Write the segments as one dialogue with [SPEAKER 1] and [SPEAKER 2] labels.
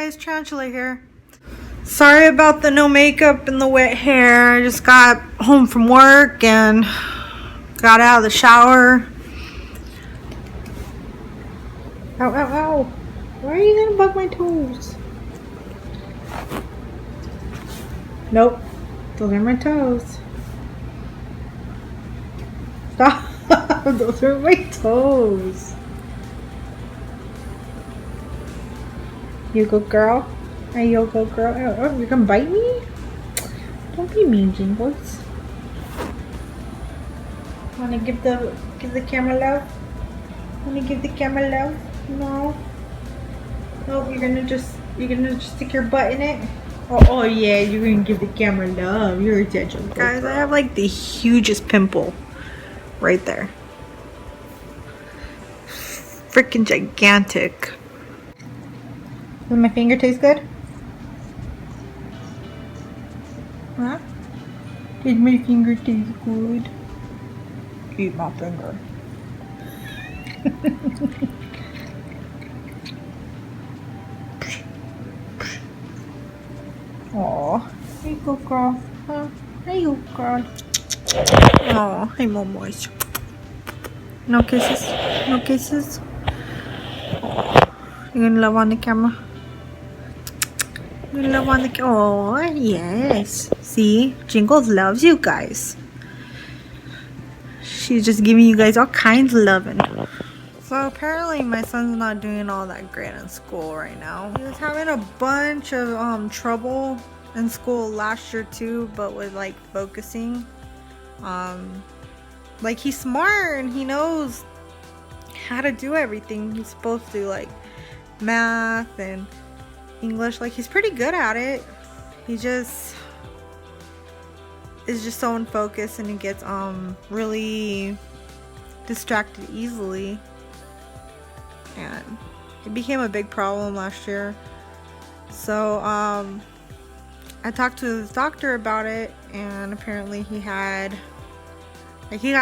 [SPEAKER 1] guys, Tarantula here. Sorry about the no makeup and the wet hair. I just got home from work and got out of the shower. Ow, ow, ow. Why are you gonna bug my toes? Nope. Those are my toes. Stop. Those are my toes. You go, girl. Hey, you go, girl. Oh, you're gonna bite me? Don't be mean, Jingles. Wanna give the camera love? Wanna give the camera love? No. No, you're gonna just stick your butt in it. Oh yeah, you're gonna give the camera love. You're a attention. Guys, I have like the hugest pimple right there. Freaking gigantic. Does my finger taste good? Huh? Did my finger taste good? Eat my finger. Aw, there you go, girl. Huh? There you go, girl. Aw, hey, Momoys. No kisses? No kisses? Aw. You gonna love on the camera? You gonna love on the camera? Oh, yes. See? Jingles loves you guys. She's just giving you guys all kinds of loving. So apparently my son's not doing all that great in school right now. He was having a bunch of trouble in school last year too, but with like focusing. Like he's smart and he knows how to do everything he's supposed to, like math and English. Like he's pretty good at it. He just is just so unfocused and he gets really distracted easily. And it became a big problem last year. So I talked to his doctor about it, and apparently he got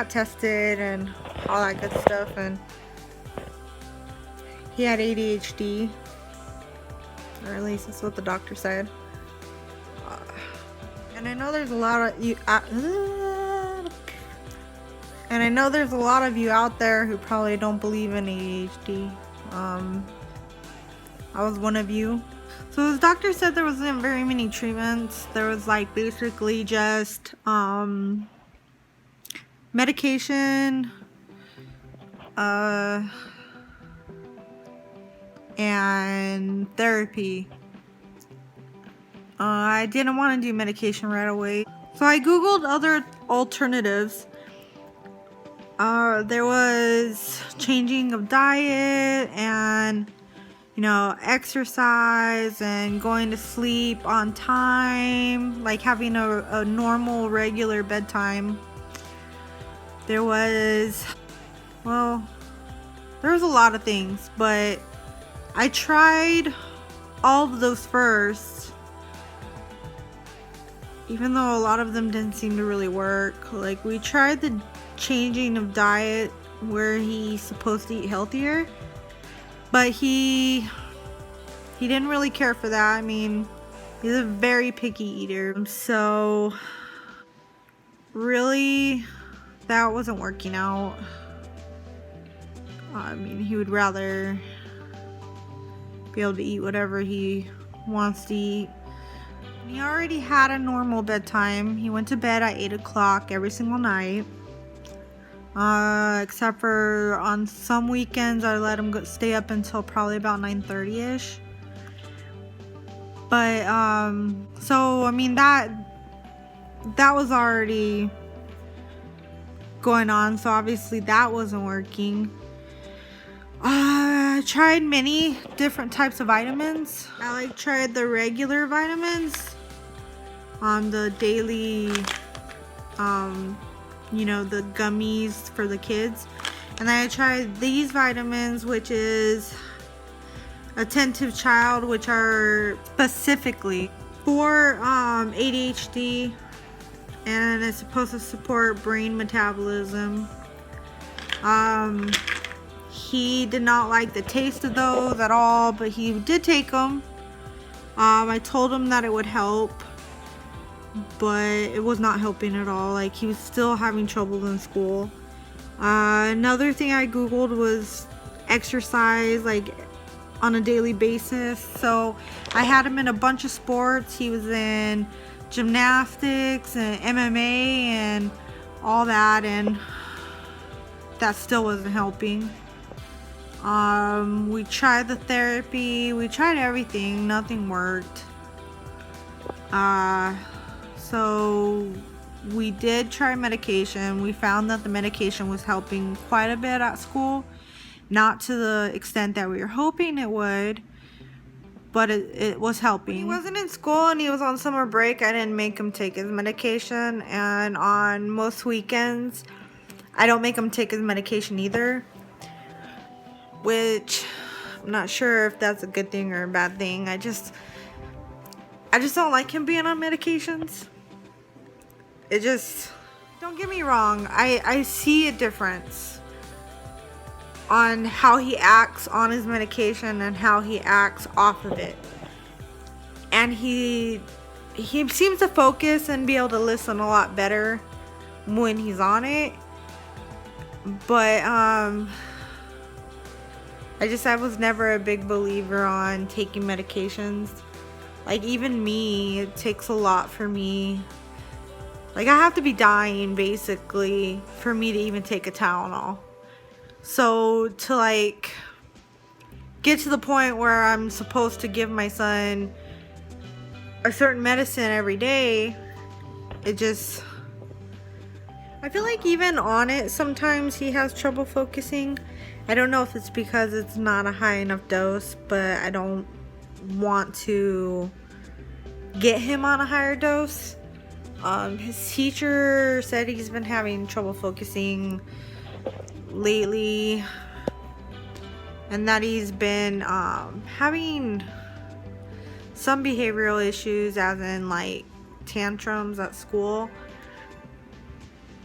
[SPEAKER 1] tested and all that good stuff, and he had ADHD, or at least that's what the doctor said. And I know there's a lot of you and I know there's a lot of you out there who probably don't believe in ADHD. I was one of you. So his doctor said there wasn't very many treatments. There was like basically just medication, and therapy. I didn't want to do medication right away, so I googled other alternatives. There was changing of diet and, you know, exercise and going to sleep on time, like having a normal regular bedtime. There was a lot of things, but I tried all of those first, even though a lot of them didn't seem to really work. Like we tried the changing of diet where he's supposed to eat healthier, but he didn't really care for that. I mean, he's a very picky eater, so really that wasn't working out. I mean, he would rather be able to eat whatever he wants to eat. He already had a normal bedtime. He went to bed at 8 o'clock every single night. Except for on some weekends I let him stay up until probably about 9:30ish. But so I mean that was already going on, so obviously that wasn't working. I tried many different types of vitamins. I tried the regular vitamins on the daily you know, the gummies for the kids, and then I tried these vitamins, which is Attentive Child, which are specifically for ADHD, and it's supposed to support brain metabolism. He did not like the taste of those at all, but he did take them. I told him that it would help, but it was not helping at all. Like, he was still having trouble in school. Another thing I googled was exercise, like on a daily basis. So I had him in a bunch of sports. He was in gymnastics and MMA and all that, and that still wasn't helping. We tried the therapy, we tried everything, nothing worked. So we did try medication. We found that the medication was helping quite a bit at school. Not to the extent that we were hoping it would, but it was helping. When he wasn't in school and he was on summer break, I didn't make him take his medication. And on most weekends, I don't make him take his medication either. Which, I'm not sure if that's a good thing or a bad thing. I just don't like him being on medications. Don't get me wrong, I see a difference on how he acts on his medication and how he acts off of it. And he seems to focus and be able to listen a lot better when he's on it. But I was never a big believer on taking medications. Like, even me, it takes a lot for me. Like, I have to be dying, basically, for me to even take a Tylenol. So, to, like, get to the point where I'm supposed to give my son a certain medicine every day, I feel like even on it, sometimes he has trouble focusing. I don't know if it's because it's not a high enough dose, but I don't want to get him on a higher dose. His teacher said he's been having trouble focusing lately, and that he's been having some behavioral issues, as in like tantrums at school.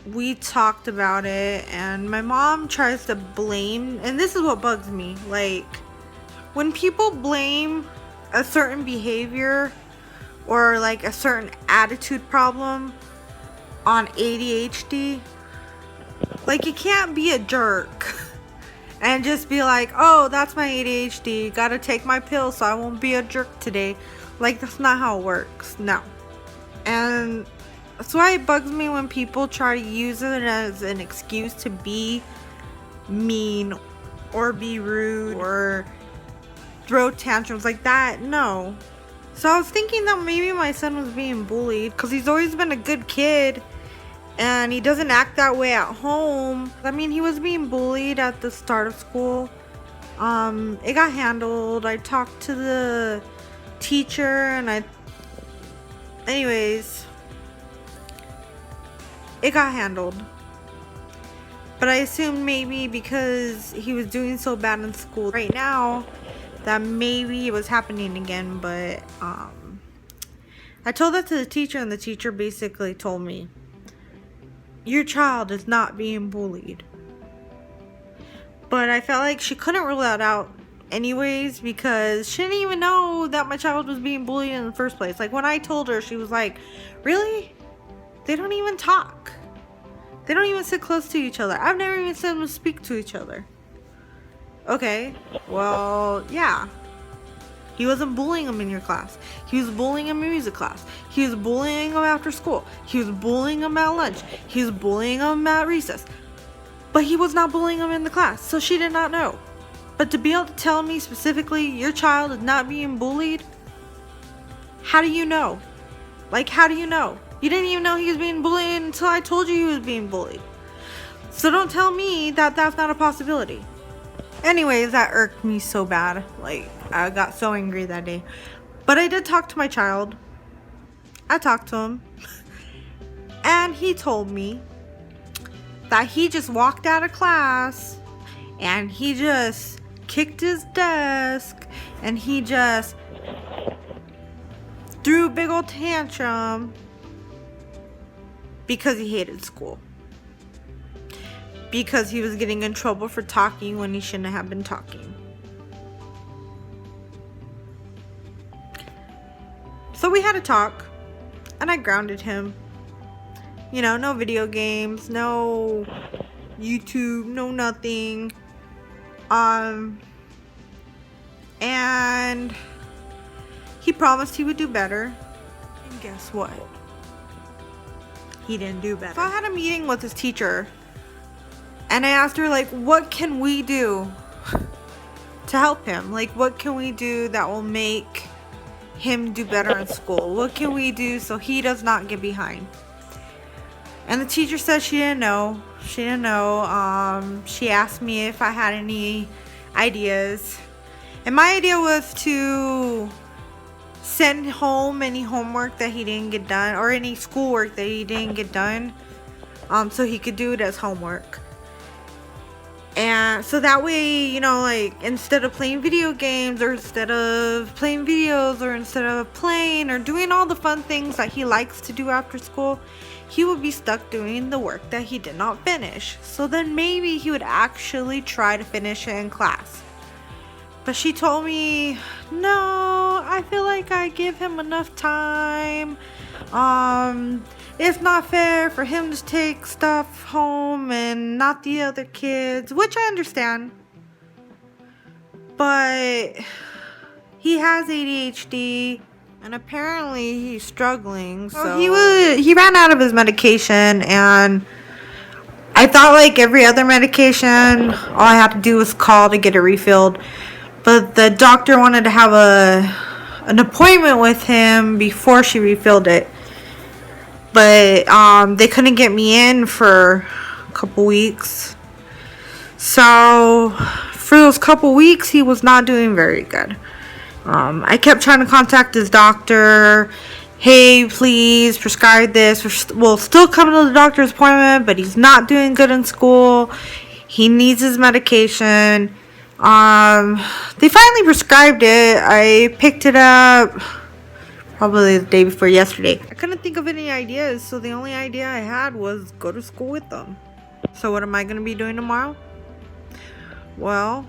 [SPEAKER 1] We talked about it, and my mom tries to blame, and this is what bugs me, like when people blame a certain behavior or like a certain attitude problem on ADHD. Like, you can't be a jerk and just be like, oh, that's my ADHD, gotta take my pill so I won't be a jerk today. Like, that's not how it works. No. And that's why it bugs me when people try to use it as an excuse to be mean or be rude or throw tantrums like that. No. So I was thinking that maybe my son was being bullied because he's always been a good kid and he doesn't act that way at home. I mean, he was being bullied at the start of school. It got handled. I talked to the teacher and anyways, it got handled. But I assumed maybe because he was doing so bad in school right now that maybe it was happening again. But I told that to the teacher, and the teacher basically told me, your child is not being bullied. But I felt like she couldn't rule that out anyways, because she didn't even know that my child was being bullied in the first place. Like, when I told her, she was like, really? They don't even talk. They don't even sit close to each other. I've never even seen them speak to each other. Okay, well, yeah. He wasn't bullying them in your class. He was bullying them in music class. He was bullying them after school. He was bullying them at lunch. He was bullying them at recess. But he was not bullying them in the class, so she did not know. But to be able to tell me specifically, your child is not being bullied, how do you know? Like, how do you know? You didn't even know he was being bullied until I told you he was being bullied. So don't tell me that that's not a possibility. Anyways, that irked me so bad. Like, I got so angry that day. But I did talk to my child. I talked to him. And he told me that he just walked out of class and he just kicked his desk and he just threw a big old tantrum because he hated school. Because he was getting in trouble for talking when he shouldn't have been talking. So we had a talk, and I grounded him. You know, no video games, no YouTube, no nothing. And he promised he would do better. And guess what? He didn't do better. So I had a meeting with his teacher, and I asked her, like, what can we do to help him? Like, what can we do that will make him do better in school? What can we do so he does not get behind? And the teacher said she didn't know. She didn't know. She asked me if I had any ideas. And my idea was to send home any homework that he didn't get done, or any schoolwork that he didn't get done, so he could do it as homework. And so that way, you know, like, instead of playing video games, or instead of playing videos, or instead of playing or doing all the fun things that he likes to do after school, he would be stuck doing the work that he did not finish. So then maybe he would actually try to finish it in class. But she told me, no, I feel like I give him enough time. It's not fair for him to take stuff home and not the other kids, which I understand. But he has ADHD, and apparently he's struggling. So he ran out of his medication, and I thought, like every other medication, all I had to do was call to get it refilled. But the doctor wanted to have an appointment with him before she refilled it. But they couldn't get me in for a couple weeks. So for those couple weeks, he was not doing very good. I kept trying to contact his doctor. Hey, please prescribe this. We'll still come to the doctor's appointment, but he's not doing good in school. He needs his medication. They finally prescribed it. I picked it up probably the day before yesterday. I couldn't think of any ideas, so the only idea I had was go to school with them. So what am I going to be doing tomorrow? Well,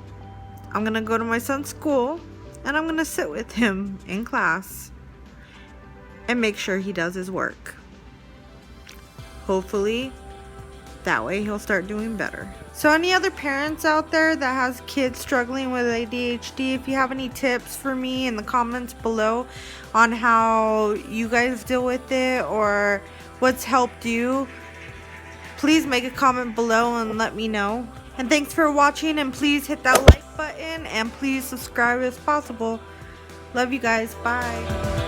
[SPEAKER 1] I'm going to go to my son's school, and I'm going to sit with him in class and make sure he does his work. Hopefully, that way he'll start doing better. So any other parents out there that has kids struggling with ADHD, if you have any tips for me in the comments below on how you guys deal with it or what's helped you, please make a comment below and let me know. And thanks for watching, and please hit that like button, and please subscribe if possible. Love you guys. Bye.